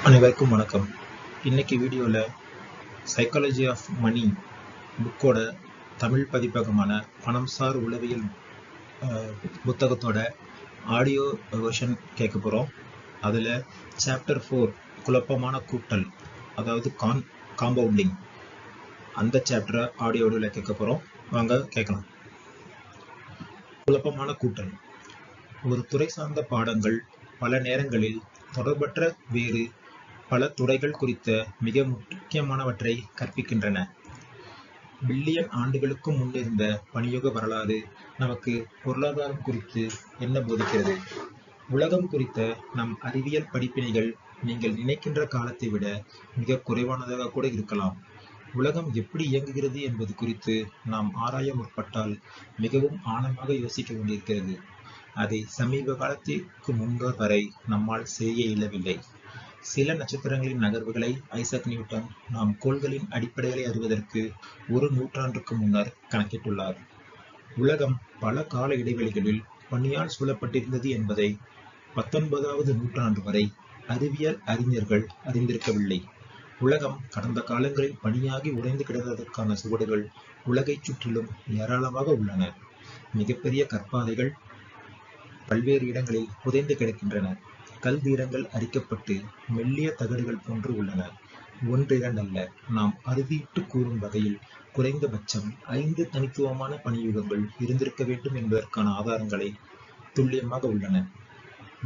அனைவருக்கும் வணக்கம். இன்னைக்கு வீடியோவில் சைக்காலஜி ஆஃப் மணி புக்கோட தமிழ் பதிப்பகமான பணம் சார் உளவியல் புத்தகத்தோட ஆடியோ வெர்ஷன் கேட்க போகிறோம். அதில் சாப்டர் 4 குழப்பமான கூட்டல், அதாவது காம்பவுண்டிங், அந்த சாப்டரை ஆடியோவில் கேட்க போகிறோம். வாங்க கேட்கலாம். குழப்பமான கூட்டல். ஒரு துறை சார்ந்த பாடங்கள் பல நேரங்களில் தொடர்பற்ற வேறு பல துறைகள் குறித்த மிக முக்கியமானவற்றை கற்பிக்கின்றன. பில்லியன் ஆண்டுகளுக்கு முன்னிருந்த பணியுக வரலாறு நமக்கு பொருளாதாரம் குறித்து என்ன போதிக்கிறது? உலகம் குறித்த நம் அறிவியல் படிப்பினைகள் நீங்கள் நினைக்கின்ற காலத்தை விட மிக குறைவானதாக கூட இருக்கலாம். உலகம் எப்படி இயங்குகிறது என்பது குறித்து நாம் ஆராய முற்பட்டால் மிகவும் ஆழமாக யோசிக்க வேண்டியிருக்கிறது. அதை சமீப காலத்திற்கு முன்னர் வரை நம்மால் செய்ய இயலவில்லை. சில நட்சத்திரங்களின் நகர்வுகளை ஐசக் நியூட்டன் நாம் கோள்களின் அடிப்படைகளை அறிவதற்கு 1 நூற்றாண்டுக்கு முன்னர் கணக்கிட்டுள்ளார். உலகம் பல கால இடைவெளிகளில் பனியால் சூழப்பட்டிருந்தது என்பதை 19வது நூற்றாண்டு வரை அறிவியல் அறிஞர்கள் அறிந்திருக்கவில்லை. உலகம் கடந்த காலங்களில் பனியாகி உடைந்து கிடந்ததற்கான சுவடுகள் உலகைச் சுற்றிலும் ஏராளமாக உள்ளன. மிகப்பெரிய கற்பாறைகள் பல்வேறு இடங்களில் புதைந்து கிடக்கின்றன. கல் தீரங்கள் அரிக்கப்பட்டு மெல்லிய தகடுகள் போன்று உள்ளன. ஒன்றிரண்டல்ல, நாம் அறுதியிட்டு கூறும் வகையில் குறைந்தபட்சம் 5 தனித்துவமான பனியுகங்கள் இருந்திருக்க வேண்டும் என்பதற்கான ஆதாரங்களை துல்லியமாக உள்ளன.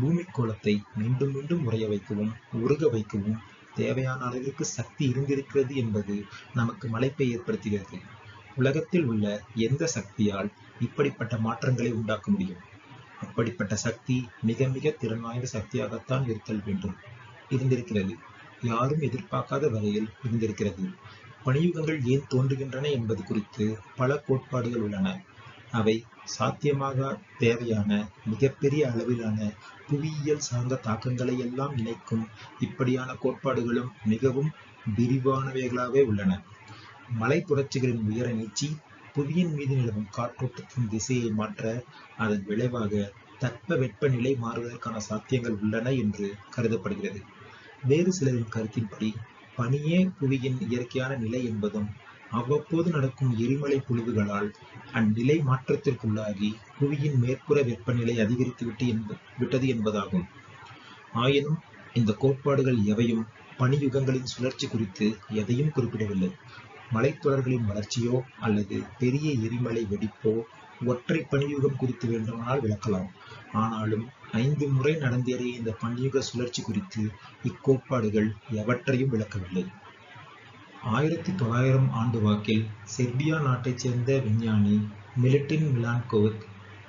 பூமிக்கோளத்தை மீண்டும் மீண்டும் உறைய வைக்கவும் உருக வைக்கவும் தேவையான அளவிற்கு சக்தி இருந்திருக்கிறது என்பது நமக்கு மலைப்பை ஏற்படுத்துகிறது. உலகத்தில் உள்ள எந்த சக்தியால் இப்படிப்பட்ட மாற்றங்களை உண்டாக்க முடியும்? அப்படிப்பட்ட சக்தி மிக மிக திறன் வாய்ந்த சக்தியாகத்தான் இருந்திருக்கிறது. யாரும் எதிர்பார்க்காத வகையில் இருந்திருக்கிறது. பனியுகங்கள் ஏன் தோன்றுகின்றன என்பது குறித்து பல கோட்பாடுகள் உள்ளன. அவை சாத்தியமாக தேவையான மிகப்பெரிய அளவிலான புவியியல் சார்ந்த தாக்கங்களை எல்லாம் இணைக்கும் இப்படியான கோட்பாடுகளும் மிகவும் விரிவானவைகளாகவே உள்ளன. மலை தொடர்ச்சிகளின் உயர நீட்சி புவியின் மீது நிலவும் காற்றோட்டத்தின் திசையை மாற்ற அதன் விளைவாக தட்ப வெப்பநிலை மாறுவதற்கான சாத்தியங்கள் உள்ளன என்று கருதப்படுகிறது. வேறு சிலரின் கருத்தின்படி பனியே புவியின் இயற்கையான நிலை என்பதும் அவ்வப்போது நடக்கும் எரிமலை பொழிவுகளால் அந்நிலை மாற்றத்திற்குள்ளாகி புவியின் மேற்புற வெப்பநிலை அதிகரித்து விட்டது என்பதாகும். ஆயினும் இந்த கோட்பாடுகள் எவையும் பனியுகங்களின் சுழற்சி குறித்து எதையும் குறிப்பிடவில்லை. மலைத்தொடர்களின் வளர்ச்சியோ அல்லது பெரிய எரிமலை வெடிப்போ ஒற்றை பனியுகம் குறித்து வேண்டுமானால் விளக்கலாம். ஆனாலும் 5 முறை நடந்தேறிய இந்த பனியுக சுழற்சி குறித்து இக்கோட்பாடுகள் எவற்றையும் விளக்கவில்லை. 1900 ஆண்டு வாக்கில் செர்பியா நாட்டைச் சேர்ந்த விஞ்ஞானி மிலுட்டின் மிலான்கோவிச்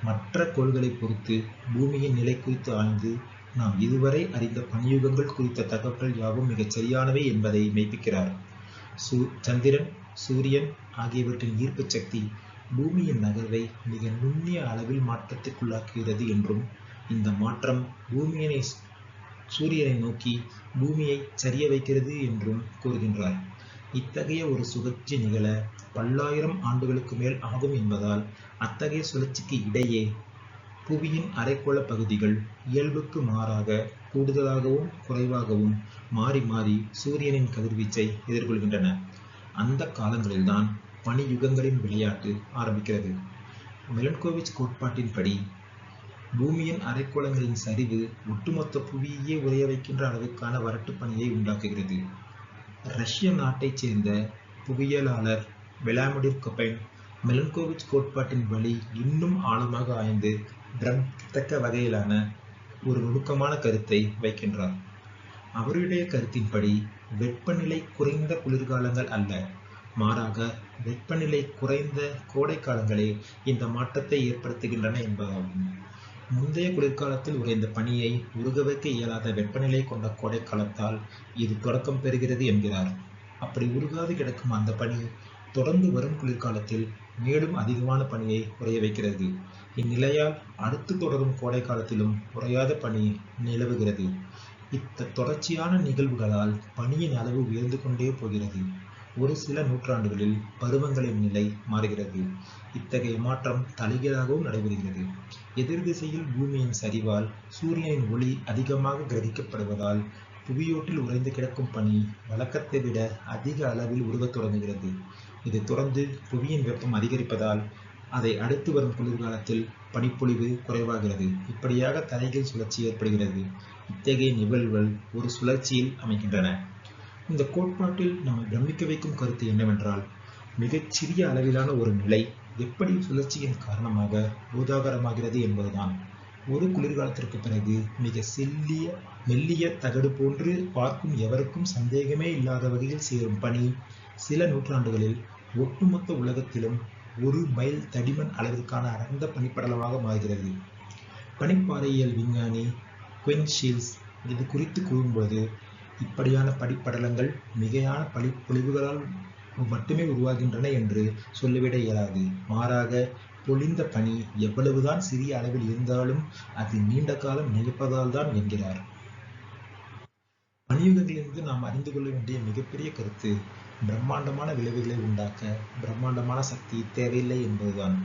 மற்ற கோள்களை பொறுத்து பூமியின் நிலை குறித்து ஆய்ந்து நாம் இதுவரை அறிந்த பனியுகங்கள் குறித்த தகவல்கள் யாவும் மிகச் சரியானவை என்பதை மெய்ப்பிக்கிறார். சந்திரன், சூரியன் ஆகியவற்றின் ஈர்ப்பு சக்தி பூமியின் நகர்வை மிக நுண்ணிய அளவில் மாற்றத்திற்குள்ளாக்குகிறது என்றும் இந்த மாற்றம் பூமியினை சூரியனை நோக்கி பூமியை சரிய வைக்கிறது என்றும் கூறுகின்றார். இத்தகைய ஒரு சுழற்சி நிகழ பல்லாயிரம் ஆண்டுகளுக்கு மேல் ஆகும் என்பதால் அத்தகைய சுழற்சிக்கு இடையே புவியின் அரைக்கோள பகுதிகள் இயல்புக்கு மாறாக கூடுதலாகவும் குறைவாகவும் மாறி மாறி சூரியனின் கதிர்வீச்சை எதிர்கொள்கின்றன. அந்த காலங்களில்தான் பனியுகங்களின் விளையாட்டு ஆரம்பிக்கிறது. மிலன்கோவிச் கோட்பாட்டின்படி பூமியின் அரைக்கோளங்களின் சரிவு ஒட்டுமொத்த புவியையே உறைய வைக்கின்ற அளவுக்கான வறட்டு பனியை உண்டாக்குகிறது. ரஷ்ய நாட்டைச் சேர்ந்த புவியியலாளர் விளாடிமிர் கொபைன் மிலன்கோவிச் கோட்பாட்டின் வழி இன்னும் ஆழமாக ஆய்ந்து பிரமிக்கத்தக்க வகையிலான ஒரு நுணுக்கமான கருத்தை வைக்கின்றார். அவருடைய கருத்தின்படி வெப்பநிலை குறைந்த குளிர்காலங்கள் அல்ல, மாறாக வெப்பநிலை குறைந்த கோடை காலங்களே இந்த மாற்றத்தை ஏற்படுத்துகின்றன என்பதாகும். முந்தைய குளிர்காலத்தில் உறைந்த பனியை உருக வைக்க இயலாத வெப்பநிலை கொண்ட கோடை காலத்தால் இது தொடக்கம் பெறுகிறது என்கிறார். அப்படி உருகாது கிடக்கும் அந்த பனி தொடர்ந்து வரும் குளிர்காலத்தில் மேலும் அதிகமான பனியை உறைய வைக்கிறது. இந்நிலையால் அடுத்து தொடரும் கோடை காலத்திலும் உறையாத பனி நிலவுகிறது. தொடர்ச்சியான நிகழ்வுகளால் பனியின் அளவு உயர்ந்து கொண்டே போகிறது. ஒரு சில நூற்றாண்டுகளில் பருவங்களின் நிலை மாறுகிறது. இத்தகைய மாற்றம் தலைகீழாகவும் நடைபெறுகிறது. எதிர் திசையில் பூமியின் சரிவால் சூரியனின் ஒளி அதிகமாக கிரகிக்கப்படுவதால் புவியோட்டில் உறைந்து கிடக்கும் பனி வழக்கத்தை விட அதிக அளவில் உருகத் தொடங்குகிறது. இது தொடர்ந்து புவியின் வெப்பம் அதிகரிப்பதால் அதை அடுத்து வரும் குளிர்காலத்தில் பனிப்பொழிவு குறைவாகிறது. இப்படியாக தலைகீழ் சுழற்சி ஏற்படுகிறது. இத்தகைய நிகழ்வுகள் ஒரு சுழற்சியில் அமைகின்றன. இந்த கோட்பாட்டில் நம்மை பிரமிக்க வைக்கும் கருத்து என்னவென்றால், மிகச் சிறிய அளவிலான ஒரு நிலை எப்படி சுழற்சியின் காரணமாக பூதாகரமாகிறது என்பதுதான். ஒரு குளிர்காலத்திற்கு பிறகு மிக மெல்லிய தகடு போன்று பார்க்கும் எவருக்கும் சந்தேகமே இல்லாத வகையில் சேரும் பனி சில நூற்றாண்டுகளில் ஒட்டுமொத்த உலகத்திலும் 1 மைல் தடிமன் அளவிற்கான அடர்ந்த பனிப்படலமாக மாறுகிறது. பனிப்பாறையியல் விஞ்ஞானி குவென் ஷீல்ஸ் இது குறித்து கூறும்போது, இப்படியான பனிப்படலங்கள் மிகையான பனிப்பொழிவுகளால் மட்டுமே உருவாகின்றன என்று சொல்லிவிட இயலாது. மாறாக பொழிந்த பனி எவ்வளவுதான் சிறிய அளவில் இருந்தாலும் அது நீண்ட காலம் நிலைப்பதால் தான் என்கிறார். பனியுகங்களிலிருந்து நாம் அறிந்து கொள்ள வேண்டிய மிகப்பெரிய கருத்து, பிரம்மாண்டமான விளைவுகளை உண்டாக்க பிரம்மாண்டமான சக்தி தேவையில்லை என்பதுதான்.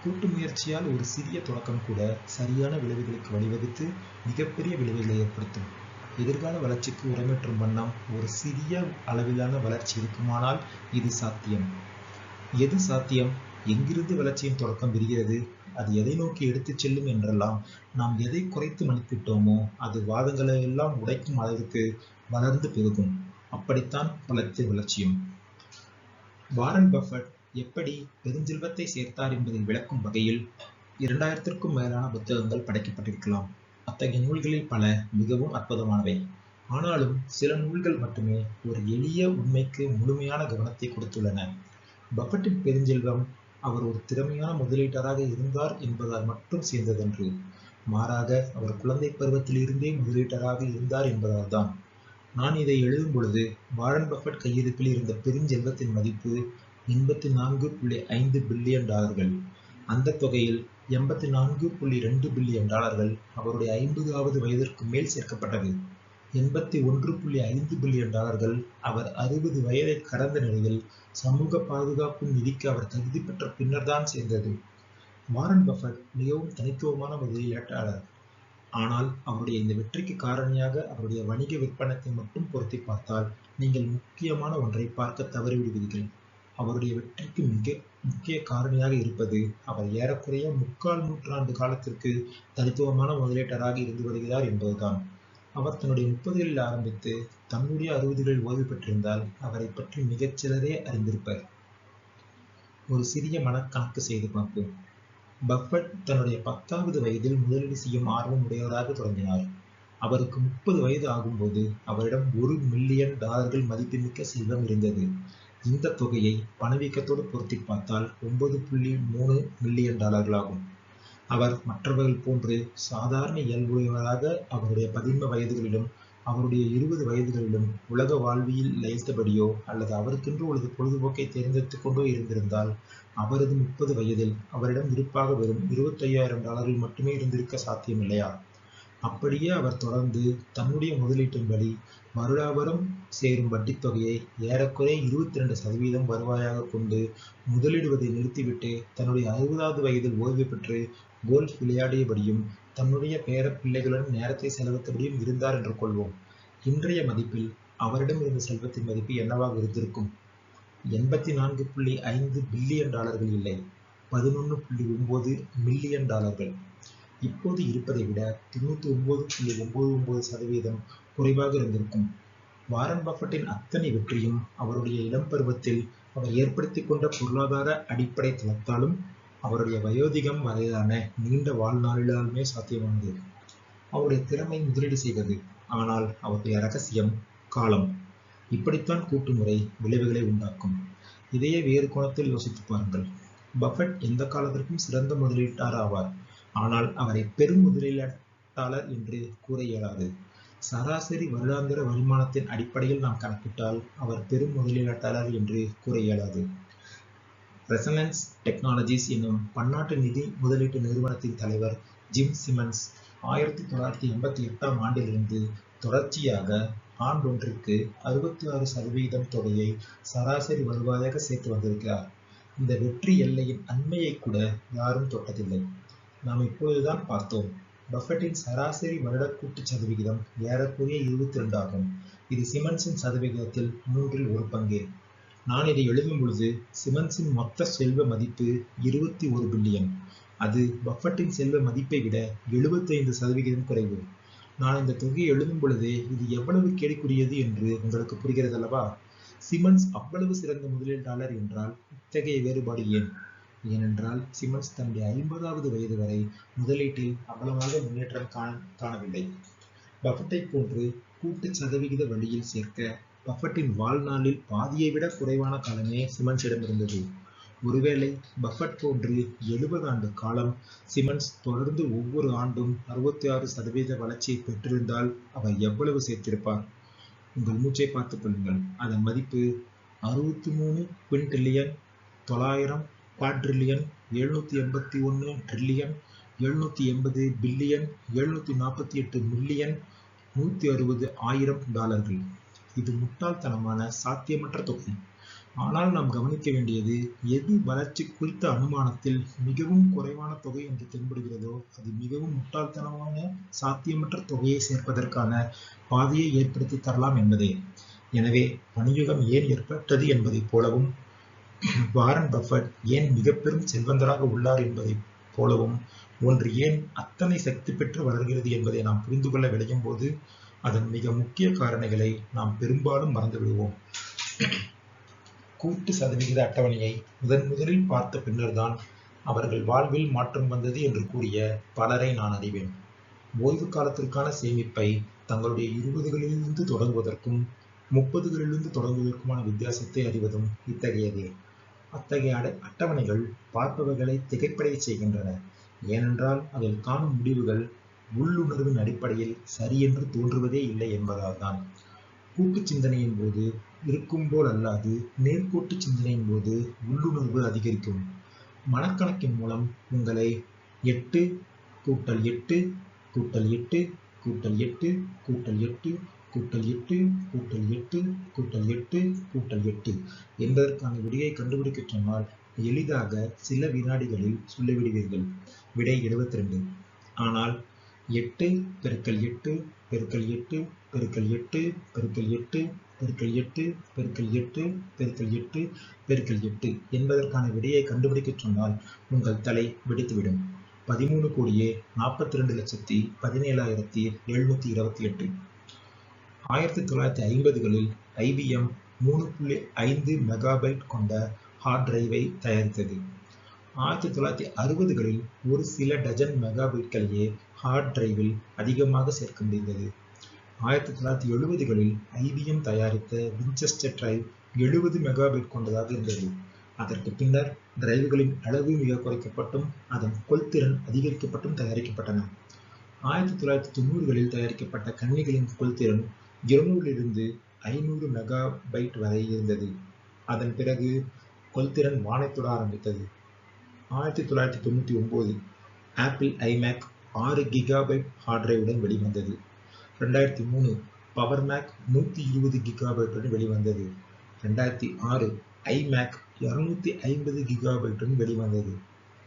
கூட்டு முயற்சியால் ஒரு சிறிய தொடக்கம் கூட சரியான விளைவுகளுக்கு வழிவகுத்து மிகப்பெரிய விளைவுகளை ஏற்படுத்தும். எதிர்கால வளர்ச்சிக்கு உரமேற்றும் வண்ணம் ஒரு சிறிய அளவிலான வளர்ச்சி இருக்குமானால் இது சாத்தியம். எது சாத்தியம், எங்கிருந்து வளர்ச்சியின் தொடக்கம் விரிகிறது, அது எதை நோக்கி எடுத்துச் செல்லும் என்றெல்லாம் நாம் எதை குறைத்து மதிப்பிட்டோமோ அது வாதங்களை எல்லாம் உடைக்கும் அளவிற்கு வளர்ந்து பெருகும். அப்படித்தான் பலத்தின் வளர்ச்சியும். வாரன் பஃபட் எப்படி பெருஞ்செல்வத்தை சேர்த்தார் என்பதை விளக்கும் வகையில் 2000க்கும் மேலான புத்தகங்கள் படைக்கப்பட்டிருக்கலாம். அத்தகைய நூல்களில் பல மிகவும் அற்புதமானவை. ஆனாலும் சில நூல்கள் மட்டுமே ஒரு எளிய உண்மைக்கு முழுமையான கவனத்தை கொடுத்துள்ளன. பஃபட்டின் பெருஞ்செல்வம் அவர் ஒரு திறமையான முதலீட்டாளராக இருந்தார் என்பதால் மட்டும் சேர்ந்ததன்று. மாறாக அவர் குழந்தை பருவத்திலிருந்தே முதலீட்டாளராக இருந்தார் என்பதால் தான். நான் இதை எழுதும் பொழுது வாரன் பஃபட் கையிருப்பில் இருந்த பெருஞ்செல்வத்தின் மதிப்பு $84.5 பில்லியன். அந்த தொகையில் $84.2 பில்லியன் அவருடைய 50வது வயதிற்கு மேல் சேர்க்கப்பட்டது. $81.5 பில்லியன் அவர் 60 வயதை கடந்த நிலையில் சமூக பாதுகாப்பு நிதிக்கு அவர் தகுதி பெற்ற பின்னர் தான் சேர்ந்தது. வாரன் பஃபட் மிகவும் தனித்துவமான முதலீட்டாளர். ஆனால் அவருடைய இந்த வெற்றிக்கு காரணியாக அவருடைய வணிக விற்பனத்தை மட்டும் பொருத்தி பார்த்தால் நீங்கள் முக்கியமான ஒன்றை பார்க்க தவறிவிடுவீர்கள். அவருடைய வெற்றிக்கு முக்கிய காரணியாக இருப்பது அவர் ஏறக்குறைய 3/4 நூற்றாண்டு காலத்திற்கு தனித்துவமான முதலீட்டாளராக இருந்து வருகிறார் என்பதுதான். அவர் தன்னுடைய 30களில் ஆரம்பித்து தன்னுடைய 60களில் ஓய்வு பெற்றிருந்தால் அவரை பற்றி மிகச் சிலரே அறிந்திருப்பர். ஒரு சிறிய மனக்கணக்கு செய்து பார்ப்போம். பஃபட் தன்னுடைய 10வது வயதில் முதலீடு செய்யும் ஆர்வம் உடையவராக தொடங்கினார். அவருக்கு 30 வயது ஆகும்போது அவரிடம் $1 மில்லியன் மதிப்புமிக்க செல்வம் இருந்தது. இந்த தொகையை பணவீக்கத்தோடு பொருத்தி பார்த்தால் $9.3 மில்லியன் ஆகும். அவர் மற்றவர்கள் போன்று சாதாரண இயல்புடையவராக அவருடைய 15 வயதுகளிலும் அவருடைய 20 வயதுகளிலும் உலக வாழ்வியல் லயித்தபடியோ அல்லது அவருக்கென்று ஒரு பொழுதுபோக்கை தேர்ந்தெடுத்துக் கொண்டோ இருந்திருந்தால் அவரது 30 வயதில் அவரிடம் இருப்பாக வெறும் $25,000 மட்டுமே இருந்திருக்க சாத்தியமில்லையா? அப்படியே அவர் தொடர்ந்து தன்னுடைய முதலீட்டின்படி வருடாவரும் சேரும் வட்டித் தொகையை ஏறக்குறைய 22% வருவாயாக கொண்டு முதலிடுவதை நிறுத்திவிட்டு தன்னுடைய 60வது வயதில் ஓய்வு பெற்று கோல்ஃப் விளையாடியபடியும் தன்னுடைய பேர பிள்ளைகளுடன் நேரத்தை செலவிட்டபடியும் இருந்தார் என்று கொள்வோம். இன்றைய மதிப்பில் அவரிடம் இருந்த செல்வத்தின் மதிப்பு என்னவாக இருந்திருக்கும்? $84.5 பில்லியன் இல்லை, $11.9 மில்லியன். இப்போது இருப்பதை விட 99.99% குறைவாக இருந்திருக்கும். வாரன் பஃபட்டின் அத்தனை வெற்றியும் அவருடைய இளம் பருவத்தில் அவர் ஏற்படுத்திக் கொண்ட பொருளாதார அடிப்படை தளத்தாலும் அவருடைய வயோதிகம் வரையிலான நீண்ட வாழ்நாளிலாலுமே சாத்தியமானது. அவருடைய திறமை முதலீடு செய்வது, ஆனால் அவருடைய ரகசியம் காலம். இப்படித்தான் கூட்டுமுறை விளைவுகளை உண்டாக்கும். இதையே வேறு கோணத்தில் யோசித்து பாருங்கள். பஃபட் எந்த காலத்திற்கும் சிறந்த முதலீட்டாளர் ஆவார். ஆனால் அவரை பெரும் முதலீட்டாளர் என்று கூற இயலாது. சராசரி வருடாந்திர வருமானத்தின் அடிப்படையில் நாம் கணக்கிட்டால் அவர் பெரும் முதலீட்டாளர் என்று கூற இயலாது. ரெசனன்ஸ் டெக்னாலஜிஸ் என்னும் பன்னாட்டு நிதி முதலீட்டு நிறுவனத்தின் தலைவர் ஜிம் சிமன்ஸ் 1988ஆம் ஆண்டிலிருந்து தொடர்ச்சியாக ஆண்டொன்றிற்கு 66% தொகையை சராசரி வருவாயாக சேர்த்து வந்திருக்கிறார். இந்த வெற்றி எல்லையின் அண்மையை கூட யாரும் தொட்டதில்லை. நாம் இப்பொழுதுதான் பார்த்தோம். பஃபெட்டின் சராசரி வருட கூட்டு சதவிகிதம் ஏறக்குறைய 22 ஆகும். இது சிமன்ஸின் சதவிகிதத்தில் 1/3 பங்கே. நான் இதை எழுதும் பொழுது சிமன்ஸின் மொத்த செல்வ மதிப்பு 21 பில்லியன். அது பஃபெட்டின் செல்வ மதிப்பை விட 75% குறைவு. நான் இந்த தொகையை எழுதும் பொழுதே இது எவ்வளவு கேலிக்குரியது என்று உங்களுக்கு புரிகிறது அல்லவா? சிமன்ஸ் அவ்வளவு சிறந்த முதலீட்டாளர் என்றால் இத்தகைய வேறுபாடு ஏன்? ஏனென்றால் சிமன்ஸ் தன்னுடைய 50வது வயது வரை முதலீட்டில் அவ்வளவாக முன்னேற்றம் காணவில்லை. பஃபெட்டை போன்று கூட்டு சதவிகித வழியில் சேர்க்க பஃபெட்டின் வாழ்நாளில் பாதியை விட குறைவான காலமே சிமன்ஸிடம் இருந்தது. ஒருவேளை பஃபெட் போன்று 70 ஆண்டு காலம் சிமன்ஸ் தொடர்ந்து ஒவ்வொரு ஆண்டும் 66% வளர்ச்சியை பெற்றிருந்தால் அவர் எவ்வளவு சேர்த்திருப்பார்? உங்கள் மூச்சை பார்த்துக் கொள்ளுங்கள். அதன் மதிப்பு 63 குவின்டில்லியன், 900 குவாட்ரில்லியன், 781 ட்ரில்லியன், 780 பில்லியன், 748 மில்லியன், 160 ஆயிரம் டாலர்கள். இது முட்டாள்தனமான சாத்தியமற்ற தொகை. ஆனால் நாம் கவனிக்க வேண்டியது, எது வளர்ச்சி குறித்த அனுமானத்தில் மிகவும் குறைவான தொகை என்று தென்படுகிறதோ அது மிகவும் முட்டாள்தனமான சாத்தியமற்ற தொகையை சேர்ப்பதற்கான பாதையை ஏற்படுத்தி தரலாம் என்பதே. எனவே பணியுகம் ஏன் ஏற்பட்டது என்பதைப் போலவும், வாரன் பஃபெட் ஏன் மிக பெரும் செல்வந்தராக உள்ளார் என்பதைப் போலவும், ஒன்று ஏன் அத்தனை சக்தி பெற்று வளர்கிறது என்பதை நாம் புரிந்து கொள்ள விளையும் போது அதன் மிக முக்கிய காரணிகளை நாம் பெரும்பாலும் மறந்துவிடுவோம். கூட்டு சதவிகித அட்டவணையை முதலில் பார்த்த பின்னர்தான் அவர்கள் வாழ்வில் மாற்றம் வந்தது என்று கூறிய பலரை நான் அறிவேன். ஓய்வு காலத்திற்கான சேமிப்பை தங்களுடைய 20களிலிருந்து தொடங்குவதற்கும் 30களிலிருந்து தொடங்குவதற்குமான வித்தியாசத்தை அறிவதும் இத்தகையதே. அத்தகைய அட்டவணைகள் பார்ப்பவர்களை திகைப்படைய செய்கின்றன. ஏனென்றால் அதில் காணும் முடிவுகள் உள்ளுணர்வின் அடிப்படையில் சரியென்று தோன்றுவதே இல்லை என்பதால் தான். கூட்டு சிந்தனையின் போது இருக்கும் போல் அல்லாது நேர்கோட்டு சிந்தனையின் போது உள்ளுணர்வு அதிகரிக்கும். மனக்கணக்கின் மூலம் உங்களை 8 கூட்டல் 8 கூட்டல் 8 கூட்டல் 8 கூட்டல் 8 கூட்டல் 8 கூட்டல் 8 கூட்டல் 8 கூட்டல் 8 என்பதற்கான விடையை கண்டுபிடிக்க சொன்னால் எளிதாக சில வினாடிகளில் சொல்லிவிடுவீர்கள். விடை 72. ஆனால் 8 பெருக்கல் 8 பெருக்கல் 8 பெருக்கல் 8 பெருக்கல் 8 பெருக்கல் 8 பெருக்கல் 8 பெருக்கல் 8 பெருக்கல் 8 என்பதற்கான விடையை கண்டுபிடிக்க சொன்னால் உங்கள் தலை வெடித்துவிடும். 13,42,17,728. 1950களில் IBM 3.5 மெகாபைட் கொண்ட ஹார்ட் டிரைவை தயாரித்தது. 1960களில் ஒரு சில டஜன் மெகாபைட்களையே ஹார்ட் டிரைவில் அதிகமாக சேர்க்க முடிந்தது. 1970களில் IBM தயாரித்த வின்செஸ்டர் டிரைவ் 70 மெகாபைட் கொண்டதாக இருந்தது. அதற்கு பின்னர் டிரைவுகளின் அளவு மிக குறைக்கப்பட்டும் அதன் கொள்திறன் அதிகரிக்கப்பட்டும் தயாரிக்கப்பட்டன. 1990களில் தயாரிக்கப்பட்ட கணினிகளின் கொள்திறன் 200 500 மெகாபைட் வரை இருந்தது. அதன் பிறகு கொள்திறன் வானைத் தொட ஆரம்பித்தது. 1999 ஆப்பிள் iMac 6 கிகாபைட் ஹார்ட் டிரைவுடன் வெளிவந்தது. 2003 பவர் மேக் 120 கிகாபைட்டுடன் வெளிவந்தது. 2006 iMac 250 கிகாபைட்டுடன் வெளிவந்தது.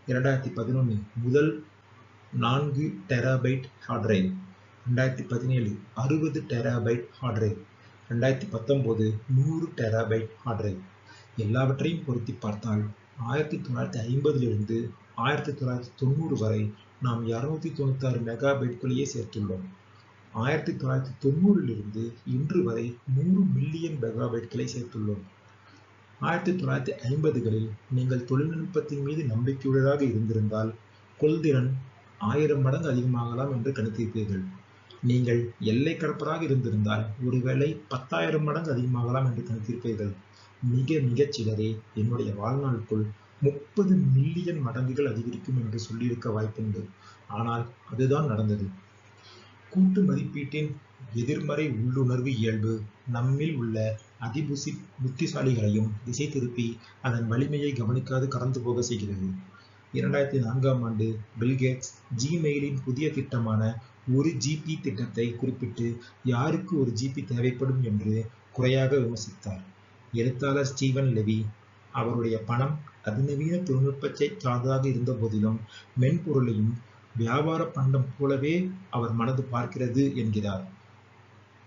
2011 முதல் 4 terabyte hard drive. 2017 60 terabyte hard drive. 2019 100 terabyte hard drive. எல்லாவற்றையும் பொருத்தி பார்த்தால் 1950லிருந்து 1990 வரை நாம் 296 மெகாபைட்களையே சேர்த்துள்ளோம். 1990லிருந்து இன்று வரை 100 மில்லியன் மெகாபைட்களை சேர்த்துள்ளோம். 1950களில் நீங்கள் தொழில்நுட்பத்தின் மீது நம்பிக்கையுள்ளதாக இருந்திருந்தால் கொள்திறன் 1000 மடங்கு அதிகமாகலாம் என்று கணித்திருப்பீர்கள். நீங்கள் எல்லை கடப்பராக இருந்திருந்தால் ஒருவேளை 10,000 மடங்கு அதிகமாகலாம் என்று கணித்திருப்பீர்கள். மிகச் சிலரே என்னுடைய வாழ்நாளுக்குள் 30 மில்லியன் மடங்குகள் அதிகரிக்கும் என்று சொல்லியிருக்க வாய்ப்புண்டு. ஆனால் அதுதான் நடந்தது. கூட்டு மதிப்பீட்டின் எதிர்மறை உள்ளுணர்வு இயல்பு நம்மில் உள்ள புத்திசாலிகளையும் திசை திருப்பி அதன் வலிமையை கவனிக்காது கடந்து போக செய்கிறது. 2004ஆம் ஆண்டு பில்கேட்ஸ் ஜிமெயிலின் புதிய திட்டமான 1 GB திட்டத்தை குறிப்பிட்டு யாருக்கு 1 GB தேவைப்படும் என்று குறையாக விமர்சித்தார். எழுத்தாளர் ஸ்டீவன் லெவி அவருடைய பணம் அதிநவீன தொழில்நுட்பத்தை சார்ந்ததாக இருந்த போதிலும் மென்பொருளையும் வியாபார பண்டம் போலவே அவர் மனது பார்க்கிறது என்கிறார்.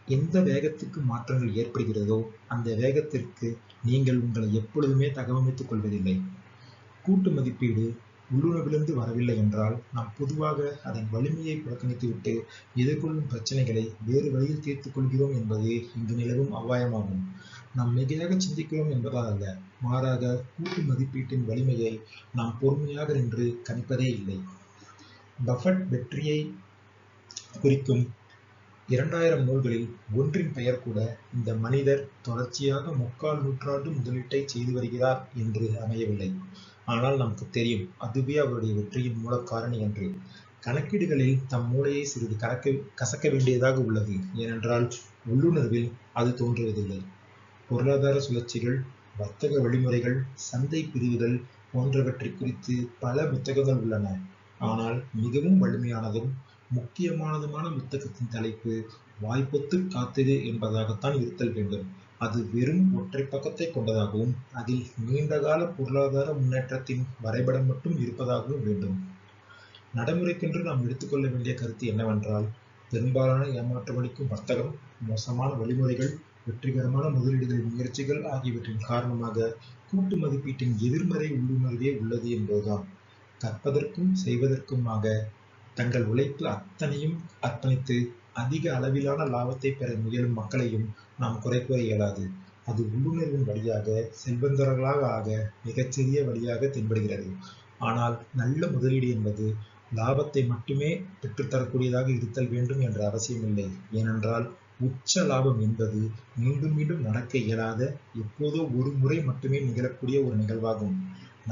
எந்த வேகத்துக்கு மாற்றங்கள் ஏற்படுகிறதோ அந்த வேகத்திற்கு நீங்கள் உங்களை எப்பொழுதுமே தகவமைத்துக் கொள்வதில்லை. கூட்டு மதிப்பீடு உள்ளுணர்விலிருந்து வரவில்லை என்றால் நாம் பொதுவாக அதன் வலிமையை புறக்கணித்துவிட்டு எதிர்கொள்ளும் பிரச்சனைகளை வேறு வழியில் தீர்த்துக் கொள்கிறோம் என்பது இங்கு நிலவும் அபாயமாகும். நாம் மிகையாக சிந்திக்கிறோம் என்பதால் அல்ல, மாறாக கூட்டு மதிப்பீட்டின் வலிமையை நாம் பொறுமையாக நின்று கணிப்பதே இல்லை. பஃபட் வெற்றியை குறிக்கும் 2000 நூல்களில் ஒன்றின் பெயர் கூட இந்த மனிதர் தொடர்ச்சியாக 3/4 நூற்றாண்டு முதலீட்டை செய்து வருகிறார் என்று அமையவில்லை. ஆனால் நமக்கு தெரியும் அதுவே அவருடைய வெற்றியின் மூல காரணி என்று. கணக்கீடுகளில் தம் மூளையை சிறிது கசக்க வேண்டியதாக உள்ளது. ஏனென்றால் உள்ளுணர்வில் அது தோன்றுவதில்லை. பொருளாதார சுழற்சிகள், வர்த்தக வழிமுறைகள், சந்தை பிரிவுகள் போன்றவற்றை குறித்து பல புத்தகங்கள் உள்ளன. ஆனால் மிகவும் வலிமையானதும் முக்கியமானதுமான புத்தகத்தின் தலைப்பு வாய்ப்பொத்து காத்திரு என்பதாகத்தான் இருத்தல் வேண்டும். அது வெறும் ஒற்றை பக்கத்தை கொண்டதாகவும் அதில் நீண்டகால பொருளாதார முன்னேற்றத்தின் வரைபடம் மட்டும் இருப்பதாகவும் வேண்டும். நடைமுறைக்கென்று நாம் எடுத்துக்கொள்ள வேண்டிய கருத்து என்னவென்றால், பெரும்பாலான ஏமாற்றமளிக்கும் வர்த்தகம், மோசமான வழிமுறைகள், வெற்றிகரமான முதலீடுகளின் முயற்சிகள் ஆகியவற்றின் காரணமாக கூட்டு மதிப்பீட்டின் எதிர்மறை உள்ளுணர்வே உள்ளது என்பதுதான். கற்பதற்கும் செய்வதற்குமாக தங்கள் உழைப்பு அத்தனையும் அர்ப்பணித்து அதிக அளவிலான லாபத்தை பெற முயலும் மக்களையும் நாம் குறை கூற இயலாது. அது உள்ளுணர்வின் வழியாக செல்வந்தர்களாக ஆக மிகச்சிறிய வழியாக தென்படுகிறது. ஆனால் நல்ல முதலீடு என்பது லாபத்தை மட்டுமே பெற்றுத்தரக்கூடியதாக இருத்தல் வேண்டும் என்ற அவசியமில்லை. ஏனென்றால் உச்ச லாபம் என்பது மீண்டும் மீண்டும் நடக்க இயலாத, எப்போதோ ஒரு முறை மட்டுமே நிகழக்கூடிய ஒரு நிகழ்வாகும்.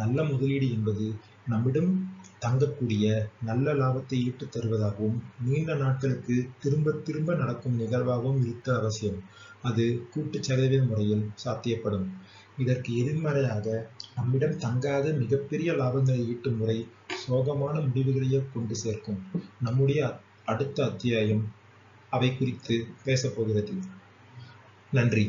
நல்ல முதலீடு என்பது நம்மிடம் தங்கக்கூடிய, நல்ல லாபத்தை ஈட்டுத் தருவதாகவும் நீண்ட நாட்களுக்கு திரும்ப திரும்ப நடக்கும் நிகழ்வாகவும் இருத்தல் அவசியம். அது கூட்டு சதவீத முறையில் சாத்தியப்படும். இதற்கு எதிர்மறையாக நம்மிடம் தங்காத மிகப்பெரிய லாபங்களை ஈட்டும் முறை சோகமான முடிவுகளையே கொண்டு சேர்க்கும். நம்முடைய அடுத்த அத்தியாயம் அவை குறித்து பேசப்போகிறது. நன்றி.